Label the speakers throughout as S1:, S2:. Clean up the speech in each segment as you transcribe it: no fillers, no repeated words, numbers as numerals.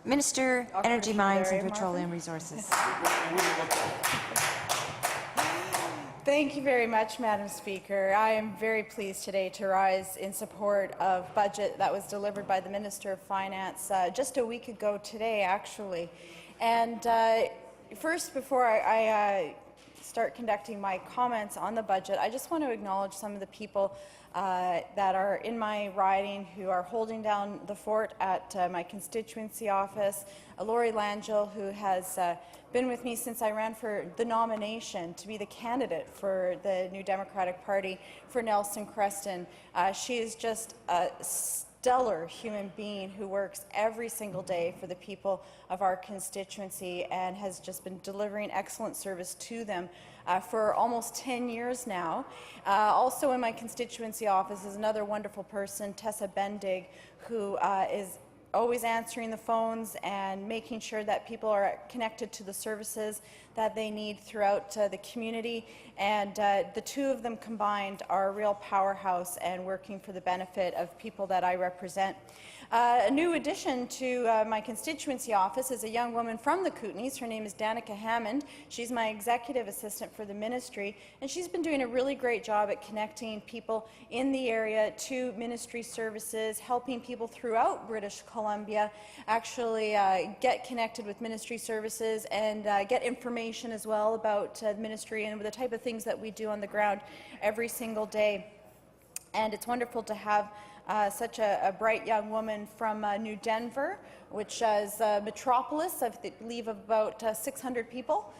S1: Minister, Energy, Mines and Petroleum Resources.
S2: Thank you very much, Madam Speaker. I am very pleased today to rise in support of budget that was delivered by the Minister of Finance just a week ago today, actually. And first, before I start conducting my comments on the budget, I just want to acknowledge some of the people that are in my riding who are holding down the fort at my constituency office. Lori Langell, who has been with me since I ran for the nomination to be the candidate for the New Democratic Party for Nelson Creston. She is just a stellar human being who works every single day for the people of our constituency and has just been delivering excellent service to them for almost 10 years now. Also in my constituency office is another wonderful person, Tessa Bendig, who is always answering the phones and making sure that people are connected to the services that they need throughout the community. And the two of them combined are a real powerhouse and working for the benefit of people that I represent. A new addition to my constituency office is a young woman from the Kootenays. Her name is Danica Hammond. She's my executive assistant for the ministry, and she's been doing a really great job at connecting people in the area to ministry services, helping people throughout British Columbia actually get connected with ministry services and get information as well about the ministry and the type of things that we do on the ground every single day. And it's wonderful to have such a bright young woman from New Denver, which is a metropolis, I believe, of about 600 people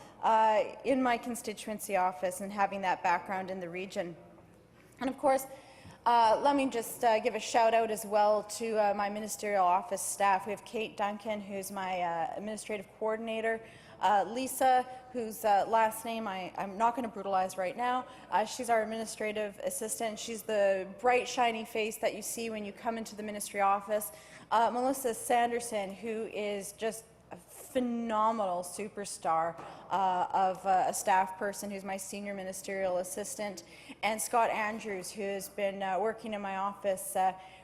S2: in my constituency office, and having that background in the region. And of course, let me just give a shout out as well to my ministerial office staff. We have Kate Duncan, who's my administrative coordinator, Lisa, whose last name I'm not going to brutalize right now. She's our administrative assistant. She's the bright, shiny face that you see when you come into the ministry office. Melissa Sanderson, who is just a phenomenal superstar of a staff person, who's my senior ministerial assistant, and Scott Andrews, who has been working in my office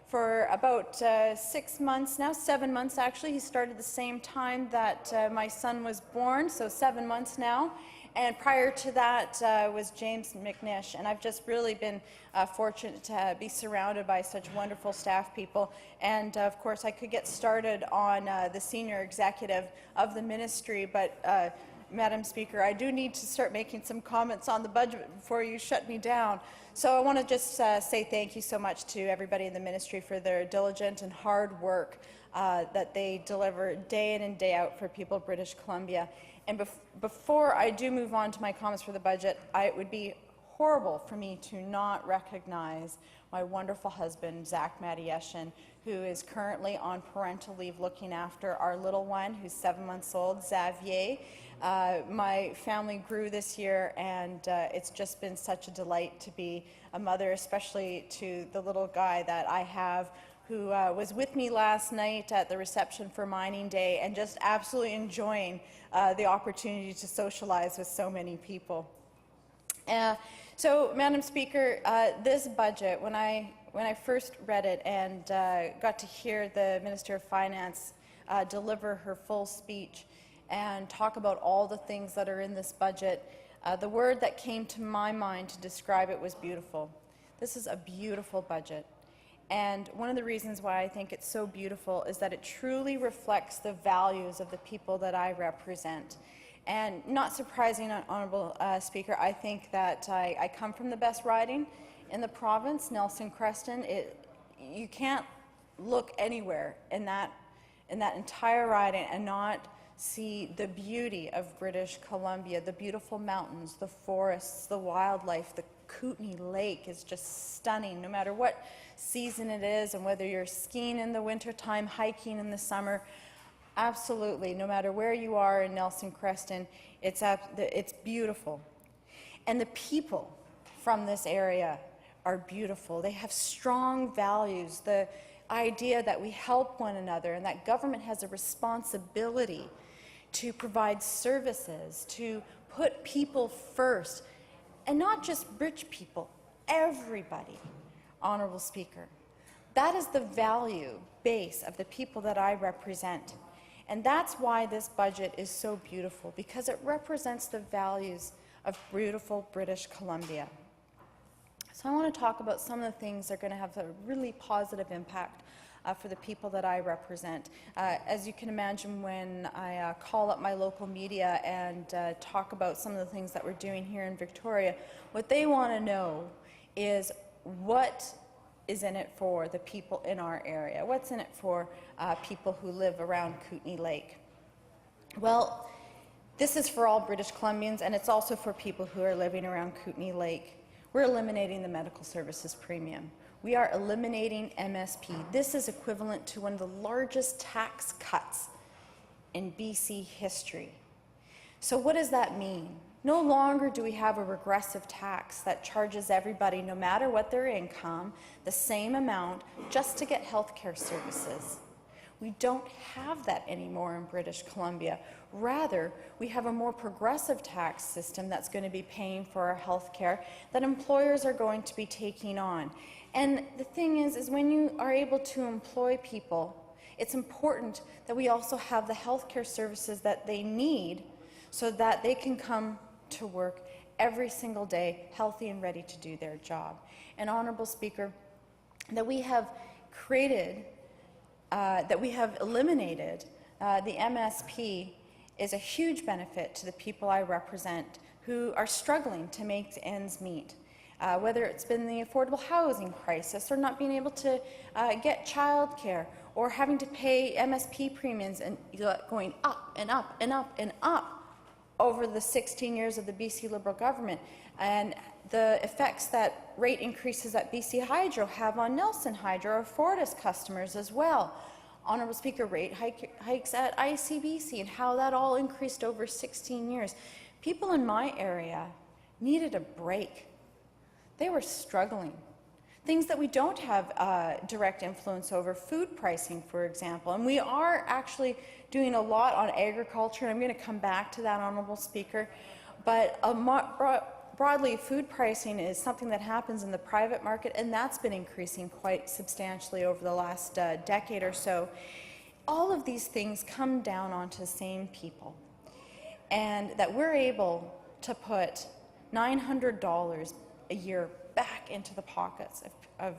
S2: for about 6 months now, 7 months actually. He started the same time that my son was born, so 7 months now. And prior to that was James McNish, and I've just really been fortunate to be surrounded by such wonderful staff people. And of course, I could get started on the senior executive of the ministry, but Madam Speaker, I do need to start making some comments on the budget before you shut me down. So I want to just say thank you so much to everybody in the ministry for their diligent and hard work that they deliver day in and day out for people of British Columbia. And before I do move on to my comments for the budget, it would be horrible for me to not recognize my wonderful husband, Zach Madieshin, who is currently on parental leave looking after our little one, who's 7 months old, Xavier. My family grew this year, and it's just been such a delight to be a mother, especially to the little guy that I have, who was with me last night at the reception for Mining Day and just absolutely enjoying the opportunity to socialize with so many people. So, Madam Speaker, this budget, when I first read it and got to hear the Minister of Finance deliver her full speech and talk about all the things that are in this budget, the word that came to my mind to describe it was beautiful. This is a beautiful budget. And one of the reasons why I think it's so beautiful is that it truly reflects the values of the people that I represent. And not surprising, Honourable Speaker, I think that I come from the best riding in the province, Nelson Creston. You can't look anywhere in that entire riding and not see the beauty of British Columbia, the beautiful mountains, the forests, the wildlife. The Kootenay Lake is just stunning, no matter what season it is, and whether you're skiing in the wintertime, hiking in the summer. Absolutely, no matter where you are in Nelson Creston, it's beautiful. And the people from this area are beautiful. They have strong values, the idea that we help one another and that government has a responsibility to provide services, to put people first, and not just rich people, everybody, Honourable Speaker. That is the value base of the people that I represent. And that's why this budget is so beautiful, because it represents the values of beautiful British Columbia. So I want to talk about some of the things that are going to have a really positive impact for the people that I represent. As you can imagine, when I call up my local media and talk about some of the things that we're doing here in Victoria, what they want to know is what is in it for the people in our area? What's in it for people who live around Kootenay Lake? Well, this is for all British Columbians, and it's also for people who are living around Kootenay Lake. We're eliminating the medical services premium. We are eliminating MSP. This is equivalent to one of the largest tax cuts in BC history. So what does that mean? No longer do we have a regressive tax that charges everybody, no matter what their income, the same amount just to get health care services. We don't have that anymore in British Columbia. Rather, we have a more progressive tax system that's going to be paying for our health care that employers are going to be taking on. And the thing is when you are able to employ people, it's important that we also have the health care services that they need so that they can come to work every single day healthy and ready to do their job. And Honourable Speaker, that we have created, that we have eliminated the MSP is a huge benefit to the people I represent who are struggling to make ends meet. Whether it's been the affordable housing crisis or not being able to get childcare or having to pay MSP premiums and going up and up and up and up over the 16 years of the BC Liberal government, and the effects that rate increases at BC Hydro have on Nelson Hydro or Fortis customers as well. Honourable Speaker, rate hikes at ICBC and how that all increased over 16 years. People in my area needed a break. They were struggling. Things that we don't have direct influence over, food pricing, for example. And we are actually doing a lot on agriculture, and I'm going to come back to that, Honourable Speaker. But broadly, food pricing is something that happens in the private market, and that's been increasing quite substantially over the last decade or so. All of these things come down onto the same people, and that we're able to put $900 a year back into the pockets of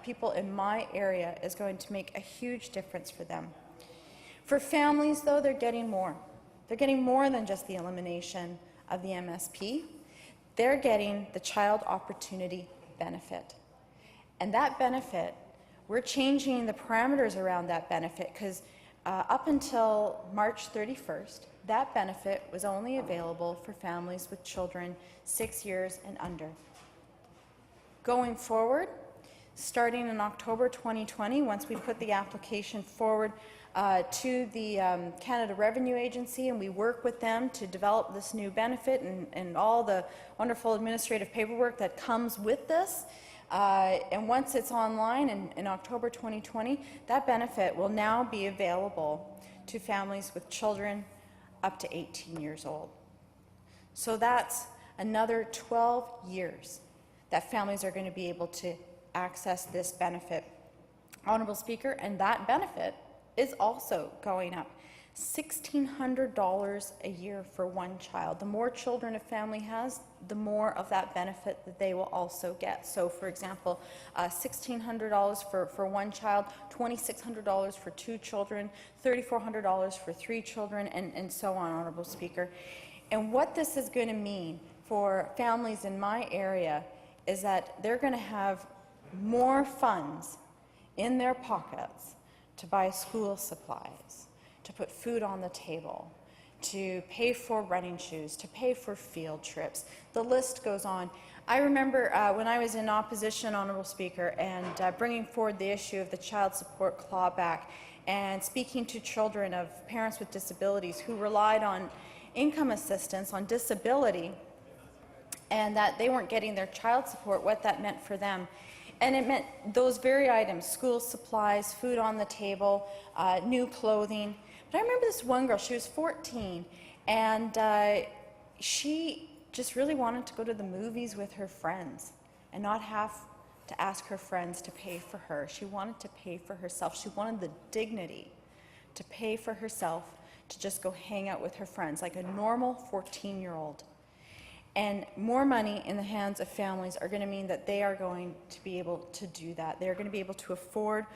S2: people in my area is going to make a huge difference for them. For families, though, they're getting more. They're getting more than just the elimination of the MSP. They're getting the Child Opportunity Benefit. And that benefit, we're changing the parameters around that benefit because up until March 31st, that benefit was only available for families with children 6 years and under. Going forward, starting in October 2020, once we put the application forward to the Canada Revenue Agency and we work with them to develop this new benefit and all the wonderful administrative paperwork that comes with this, and once it's online in October 2020, that benefit will now be available to families with children up to 18 years old. So that's another 12 years that families are going to be able to access this benefit. Honourable Speaker, and that benefit is also going up. $1,600 a year for one child. The more children a family has, the more of that benefit that they will also get. So, for example, $1,600 for one child, $2,600 for two children, $3,400 for three children, and so on, Honourable Speaker. And what this is going to mean for families in my area is that they're going to have more funds in their pockets to buy school supplies, to put food on the table, to pay for running shoes, to pay for field trips. The list goes on. I remember when I was in opposition, Honourable Speaker, and bringing forward the issue of the child support clawback and speaking to children of parents with disabilities who relied on income assistance on disability and that they weren't getting their child support, what that meant for them. And it meant those very items, school supplies, food on the table, new clothing. But I remember this one girl, she was 14, and she just really wanted to go to the movies with her friends and not have to ask her friends to pay for her. She wanted to pay for herself. She wanted the dignity to pay for herself to just go hang out with her friends like a normal 14-year-old. And more money in the hands of families are going to mean that they are going to be able to do that. They're going to be able to afford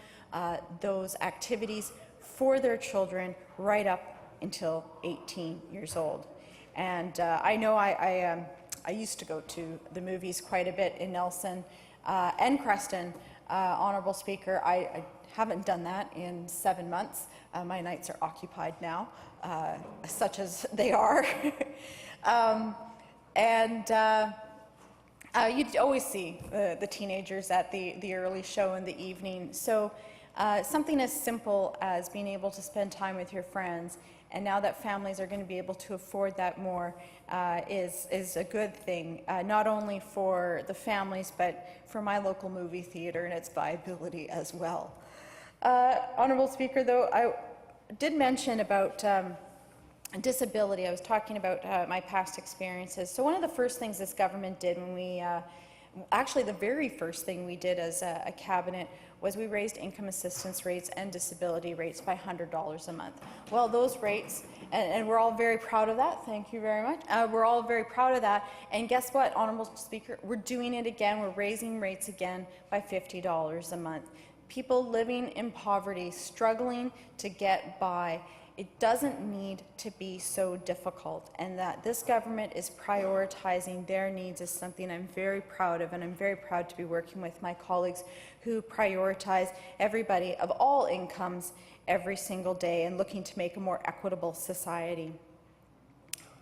S2: those activities for their children right up until 18 years old. And I know I used to go to the movies quite a bit in Nelson and Creston, Honourable Speaker. I haven't done that in 7 months. My nights are occupied now, such as they are. You'd always see the teenagers at the early show in the evening. So something as simple as being able to spend time with your friends, and now that families are going to be able to afford that more, is a good thing, not only for the families, but for my local movie theatre and its viability as well. Honourable Speaker, though, I did mention about disability. I was talking about my past experiences. So one of the first things this government did when we, actually the very first thing we did as a cabinet was we raised income assistance rates and disability rates by $100 a month. Well, those rates, and we're all very proud of that, thank you very much. We're all very proud of that, and guess what, Honourable Speaker, we're doing it again. We're raising rates again by $50 a month. People living in poverty, struggling to get by, it doesn't need to be so difficult, and that this government is prioritizing their needs is something I'm very proud of, and I'm very proud to be working with my colleagues who prioritize everybody of all incomes every single day and looking to make a more equitable society.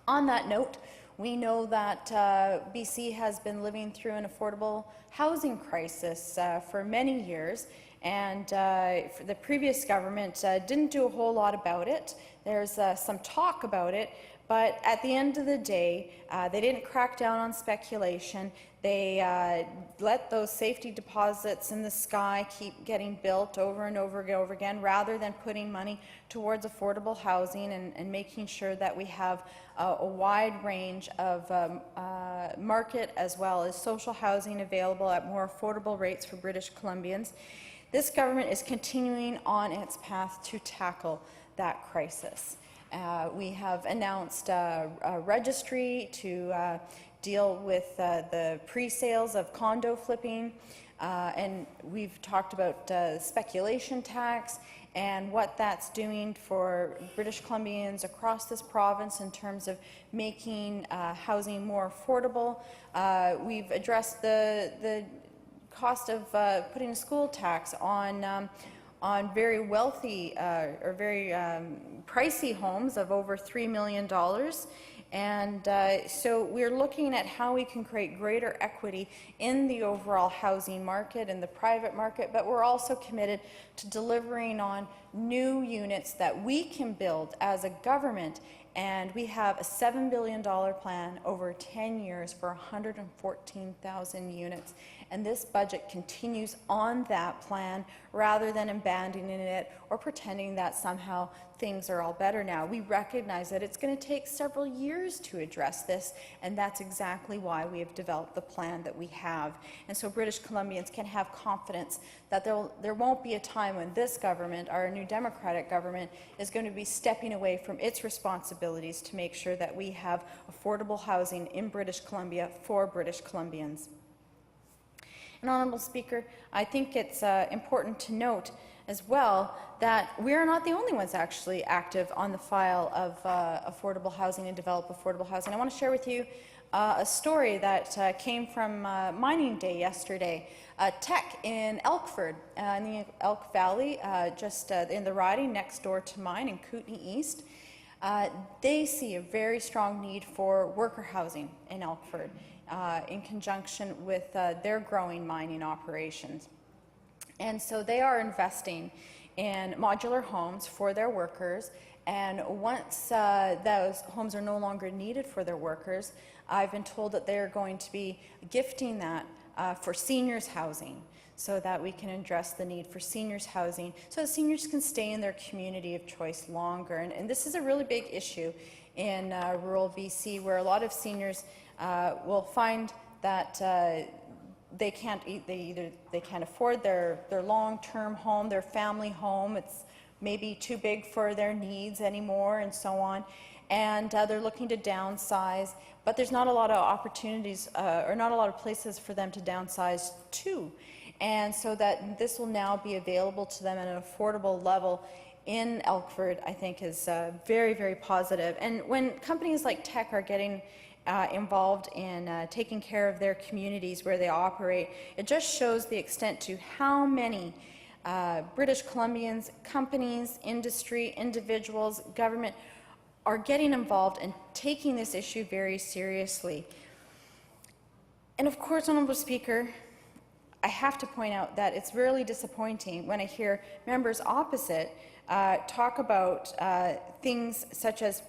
S2: On that note, we know that BC has been living through an affordable housing crisis for many years, and the previous government didn't do a whole lot about it. There's some talk about it, but at the end of the day, they didn't crack down on speculation. They let those safety deposits in the sky keep getting built over and over again, rather than putting money towards affordable housing and making sure that we have a wide range of market as well as social housing available at more affordable rates for British Columbians. This government is continuing on its path to tackle that crisis. We have announced a registry to deal with the pre-sales of condo flipping, and we've talked about speculation tax and what that's doing for British Columbians across this province in terms of making housing more affordable. We've addressed the cost of putting a school tax on very wealthy or very pricey homes of over $3 million. And so we're looking at how we can create greater equity in the overall housing market and the private market, but we're also committed to delivering on new units that we can build as a government. And we have a $7 billion plan over 10 years for 114,000 units. And this budget continues on that plan rather than abandoning it or pretending that somehow things are all better now. We recognize that it's going to take several years to address this, and that's exactly why we have developed the plan that we have. And so British Columbians can have confidence that there won't be a time when this government, our new Democratic government, is going to be stepping away from its responsibilities to make sure that we have affordable housing in British Columbia for British Columbians. And Honourable Speaker, I think it's important to note as well that we are not the only ones actually active on the file of affordable housing and develop affordable housing. I want to share with you a story that came from Mining Day yesterday. Teck in Elkford, in the Elk Valley, just in the riding next door to mine in Kootenay East, they see a very strong need for worker housing in Elkford in conjunction with their growing mining operations. And so they are investing in modular homes for their workers, and once those homes are no longer needed for their workers, I've been told that they're going to be gifting that for seniors housing, so that we can address the need for seniors housing, so that seniors can stay in their community of choice longer. And this is a really big issue in rural BC, where a lot of seniors will find that they can't afford their long-term home, their family home. It's maybe too big for their needs anymore and so on, and they're looking to downsize, but there's not a lot of opportunities or not a lot of places for them to downsize to. And so that this will now be available to them at an affordable level in Elkford, I think is very, very positive. And when companies like Teck are getting involved in taking care of their communities where they operate, it just shows the extent to how many British Columbians, companies, industry, individuals, government are getting involved and taking this issue very seriously. And of course, Honourable Speaker, I have to point out that it's really disappointing when I hear members opposite talk about things such as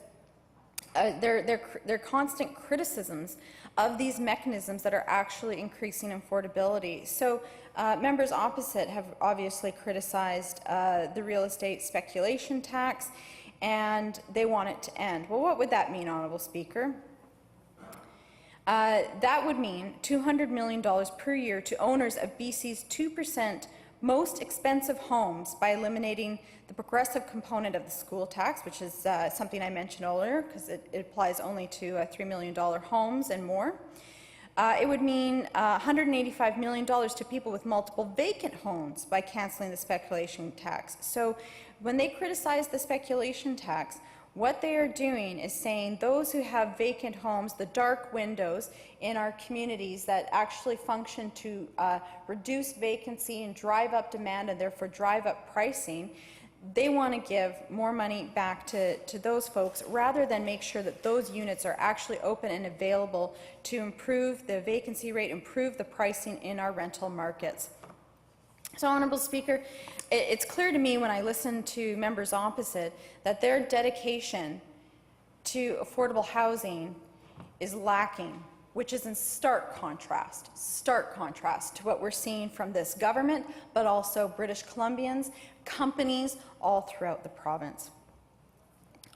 S2: their constant criticisms of these mechanisms that are actually increasing affordability. So members opposite have obviously criticized the real estate speculation tax, and they want it to end. Well, what would that mean, Honourable Speaker? That would mean $200 million per year to owners of BC's 2% most expensive homes by eliminating the progressive component of the school tax, which is something I mentioned earlier because it applies only to $3 million homes and more. It would mean $185 million to people with multiple vacant homes by cancelling the speculation tax. So when they criticize the speculation tax, what they are doing is saying those who have vacant homes, the dark windows in our communities that actually function to reduce vacancy and drive up demand and therefore drive up pricing, they want to give more money back to those folks rather than make sure that those units are actually open and available to improve the vacancy rate, improve the pricing in our rental markets. So, Honourable Speaker, it's clear to me when I listen to members opposite that their dedication to affordable housing is lacking, which is in stark contrast to what we're seeing from this government, but also British Columbians, companies all throughout the province.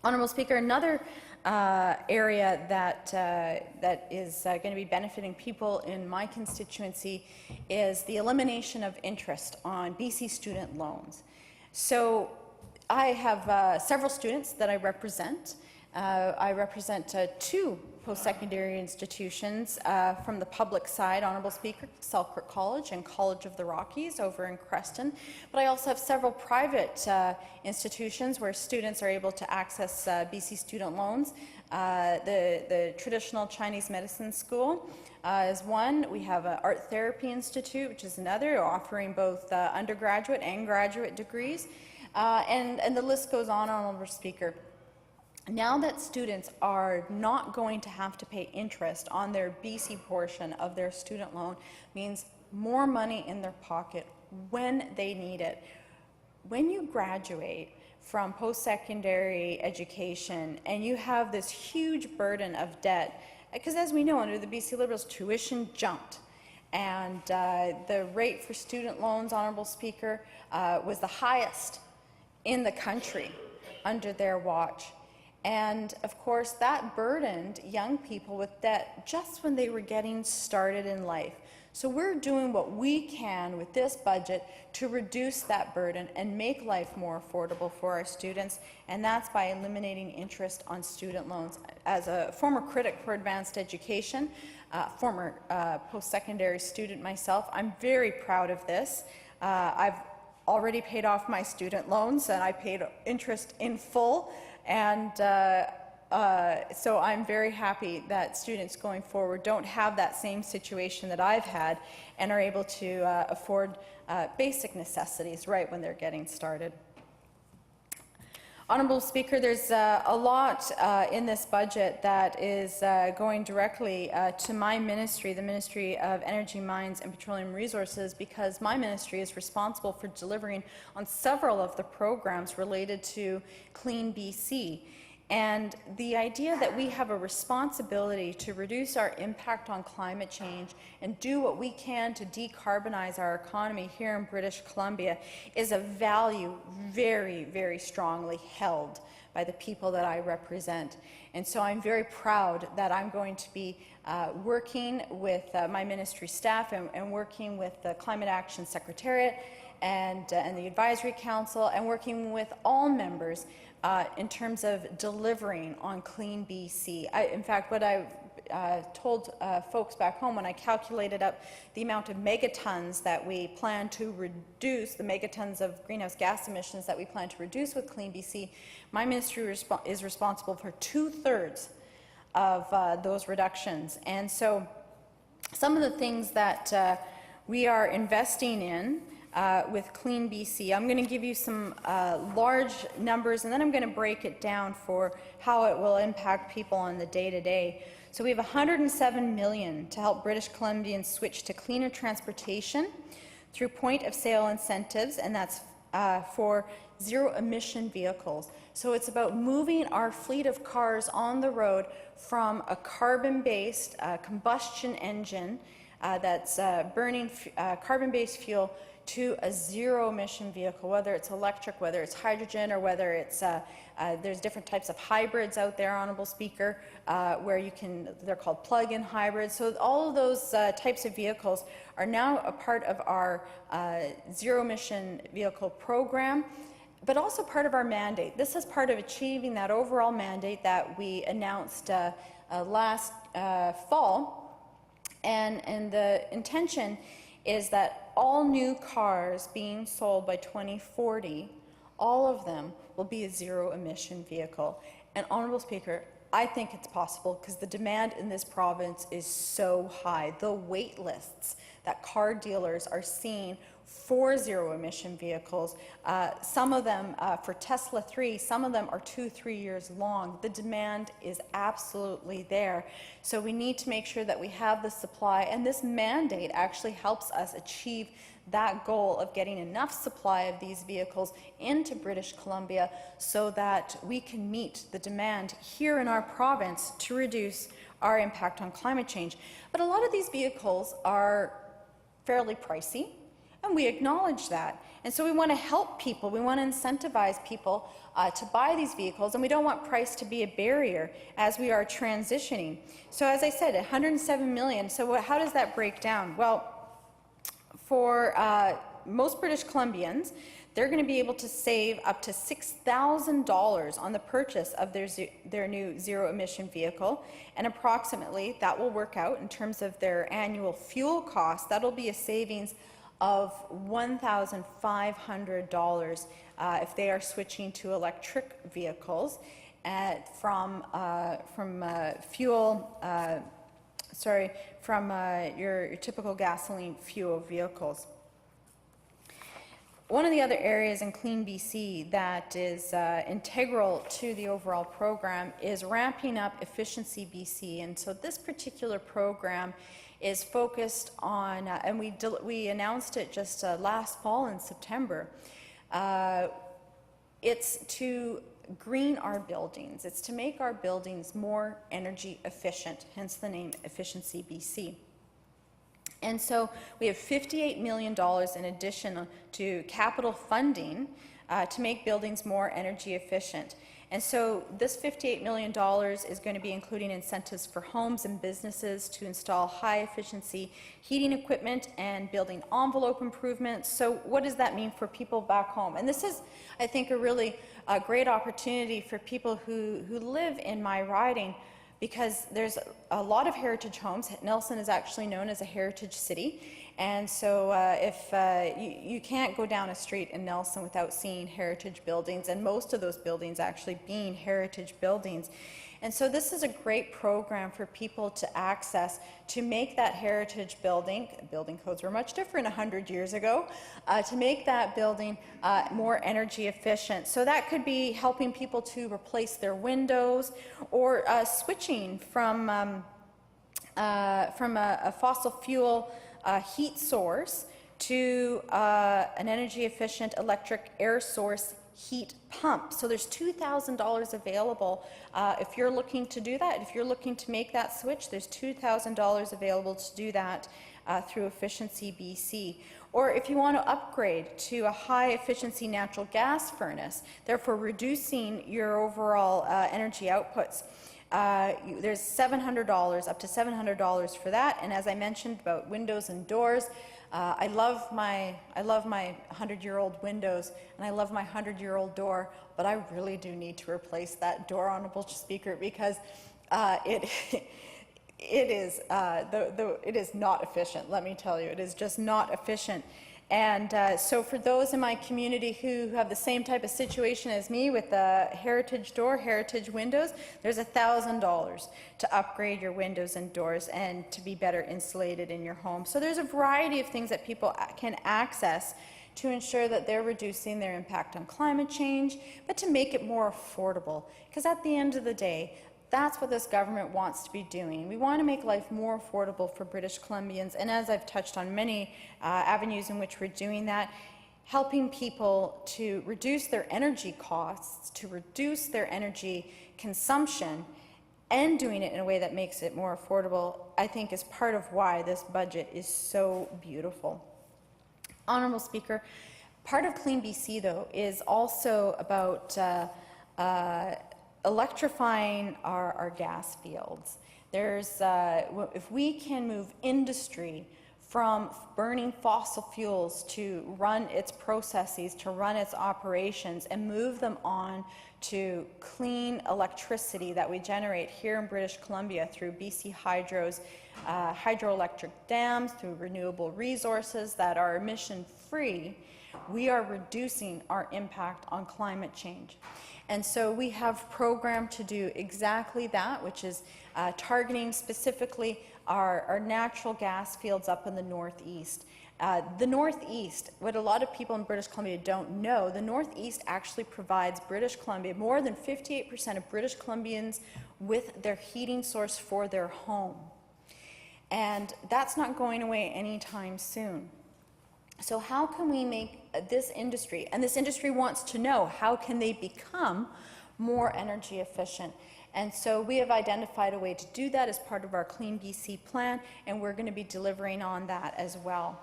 S2: Honourable Speaker, another area that is going to be benefiting people in my constituency is the elimination of interest on BC student loans. So I have several students that I represent. I represent two post-secondary institutions from the public side, Honourable Speaker, Selkirk College and College of the Rockies over in Creston. But I also have several private institutions where students are able to access BC student loans. The traditional Chinese medicine school is one. We have an Art Therapy Institute, which is another, offering both undergraduate and graduate degrees. And the list goes on, Honourable Speaker. Now that students are not going to have to pay interest on their BC portion of their student loan means more money in their pocket when they need it. When you graduate from post-secondary education and you have this huge burden of debt, because as we know, under the BC Liberals, tuition jumped. And the rate for student loans, Honourable Speaker, was the highest in the country under their watch. And of course, that burdened young people with debt just when they were getting started in life. So we're doing what we can with this budget to reduce that burden and make life more affordable for our students, and that's by eliminating interest on student loans. As a former critic for advanced education, former post-secondary student myself, I'm very proud of this. I've already paid off my student loans and I paid interest in full. And so I'm very happy that students going forward don't have that same situation that I've had and are able to afford basic necessities right when they're getting started. Honourable Speaker, there's a lot in this budget that is going directly to my ministry, the Ministry of Energy, Mines and Petroleum Resources, because my ministry is responsible for delivering on several of the programs related to Clean BC. And the idea that we have a responsibility to reduce our impact on climate change and do what we can to decarbonize our economy here in British Columbia is a value very, very strongly held by the people that I represent. And so I'm very proud that I'm going to be working with my ministry staff and working with the Climate Action Secretariat and the Advisory Council, and working with all members in terms of delivering on Clean BC. In fact, what I told folks back home when I calculated up the amount of megatons that we plan to reduce, the megatons of greenhouse gas emissions that we plan to reduce with Clean BC, my ministry is responsible for 2/3 of those reductions. And so some of the things that we are investing in with Clean BC. I'm going to give you some large numbers, and then I'm going to break it down for how it will impact people on the day-to-day. So we have $107 million to help British Columbians switch to cleaner transportation through point-of-sale incentives, and that's for zero-emission vehicles. So it's about moving our fleet of cars on the road from a carbon-based combustion engine that's burning carbon-based fuel to a zero-emission vehicle, whether it's electric, whether it's hydrogen, or whether it's there's different types of hybrids out there, Honourable Speaker, where they're called plug-in hybrids. So all of those types of vehicles are now a part of our zero-emission vehicle program, but also part of our mandate. This is part of achieving that overall mandate that we announced last fall, and the intention is that all new cars being sold by 2040, all of them will be a zero-emission vehicle. And Honourable Speaker, I think it's possible because the demand in this province is so high. The wait lists that car dealers are seeing for zero-emission vehicles, some of them for Tesla 3, some of them are 2-3 years long. The demand is absolutely there. So we need to make sure that we have the supply, and this mandate actually helps us achieve that goal of getting enough supply of these vehicles into British Columbia so that we can meet the demand here in our province to reduce our impact on climate change. But a lot of these vehicles are fairly pricey, and we acknowledge that. And so we want to help people, we want to incentivize people to buy these vehicles, and we don't want price to be a barrier as we are transitioning. So as I said, $107 million. So how does that break down? Well, for most British Columbians, they're going to be able to save up to $6,000 on the purchase of their new zero-emission vehicle, and approximately that will work out in terms of their annual fuel cost. That'll be a savings of $1,500 if they are switching to electric vehicles from your typical gasoline fuel vehicles. One of the other areas in Clean BC that is integral to the overall program is ramping up Efficiency BC. And so this particular program is focused on, and we announced it just last fall in September, it's to green our buildings. It's to make our buildings more energy efficient, hence the name Efficiency BC. And so we have $58 million in addition to capital funding to make buildings more energy efficient. And so this $58 million is going to be including incentives for homes and businesses to install high-efficiency heating equipment and building envelope improvements. So what does that mean for people back home? And this is, I think, a really great opportunity for people who live in my riding, because there's a lot of heritage homes. Nelson is actually known as a heritage city. And so if you can't go down a street in Nelson without seeing heritage buildings, and most of those buildings actually being heritage buildings. And so this is a great program for people to access to make that heritage building codes were much different 100 years ago, to make that building more energy efficient. So that could be helping people to replace their windows, or switching from a fossil fuel heat source to an energy efficient electric air source heat pump. So there's $2,000 available if you're looking to do that. If you're looking to make that switch, there's $2,000 available to do that through Efficiency BC. Or if you want to upgrade to a high efficiency natural gas furnace, therefore reducing your overall energy outputs, there's $700, up to $700 for that. And as I mentioned about windows and doors, I love my 100-year-old windows, and I love my 100-year-old door, but I really do need to replace that door, Honourable Speaker, because it is not efficient. Let me tell you, it is just not efficient. And so for those in my community who have the same type of situation as me with the heritage door, heritage windows, there's $1,000 to upgrade your windows and doors and to be better insulated in your home. So there's a variety of things that people can access to ensure that they're reducing their impact on climate change, but to make it more affordable. Because at the end of the day, that's what this government wants to be doing. We want to make life more affordable for British Columbians, and as I've touched on many avenues in which we're doing that, helping people to reduce their energy costs, to reduce their energy consumption, and doing it in a way that makes it more affordable, I think is part of why this budget is so beautiful. Honourable Speaker, part of Clean BC, though, is also about electrifying our gas fields. There's, if we can move industry from burning fossil fuels to run its processes, to run its operations, and move them on to clean electricity that we generate here in British Columbia through BC Hydro's hydroelectric dams, through renewable resources that are emission-free, we are reducing our impact on climate change. And so we have programmed to do exactly that, which is targeting specifically our natural gas fields up in the Northeast. The Northeast, what a lot of people in British Columbia don't know, the Northeast actually provides British Columbia, more than 58% of British Columbians, with their heating source for their home. And that's not going away anytime soon. So how can we make this industry, and this industry wants to know, how can they become more energy efficient? And so we have identified a way to do that as part of our Clean BC plan, and we're going to be delivering on that as well.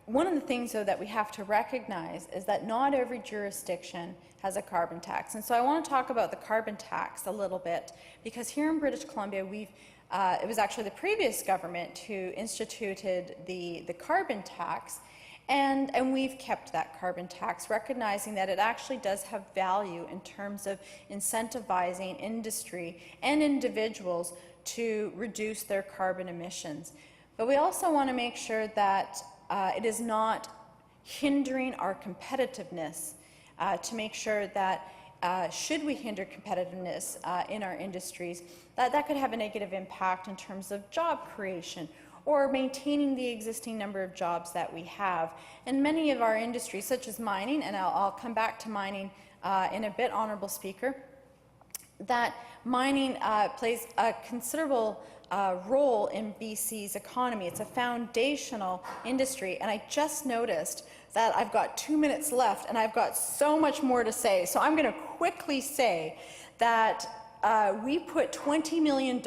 S2: One of the things, though, that we have to recognize is that not every jurisdiction has a carbon tax. And so I want to talk about the carbon tax a little bit, because here in British Columbia, it was actually the previous government who instituted the carbon tax, and we've kept that carbon tax, recognizing that it actually does have value in terms of incentivizing industry and individuals to reduce their carbon emissions. But we also want to make sure that it is not hindering our competitiveness, to make sure that should we hinder competitiveness in our industries, that could have a negative impact in terms of job creation or maintaining the existing number of jobs that we have. And many of our industries, such as mining, and I'll come back to mining in a bit, Honourable Speaker, that mining plays a considerable role in BC's economy. It's a foundational industry, and I just noticed that I've got 2 minutes left and I've got so much more to say. So I'm going to quickly say that we put $20 million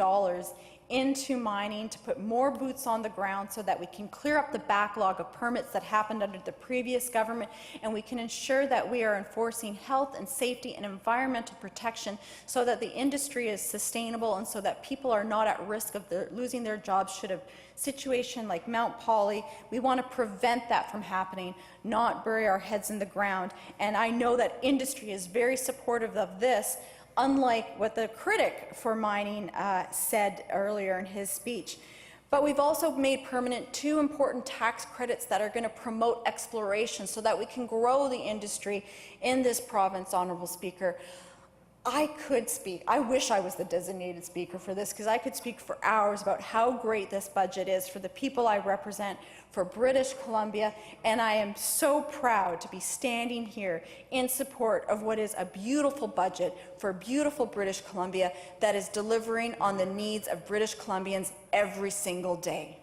S2: into mining to put more boots on the ground so that we can clear up the backlog of permits that happened under the previous government, and we can ensure that we are enforcing health and safety and environmental protection so that the industry is sustainable and so that people are not at risk of losing their jobs should a situation like Mount Poly. We want to prevent that from happening, not bury our heads in the ground. And I know that industry is very supportive of this, unlike what the critic for mining said earlier in his speech. But we've also made permanent 2 important tax credits that are going to promote exploration so that we can grow the industry in this province, Honourable Speaker. I could speak. I wish I was the designated speaker for this, because I could speak for hours about how great this budget is for the people I represent, for British Columbia, and I am so proud to be standing here in support of what is a beautiful budget for beautiful British Columbia that is delivering on the needs of British Columbians every single day.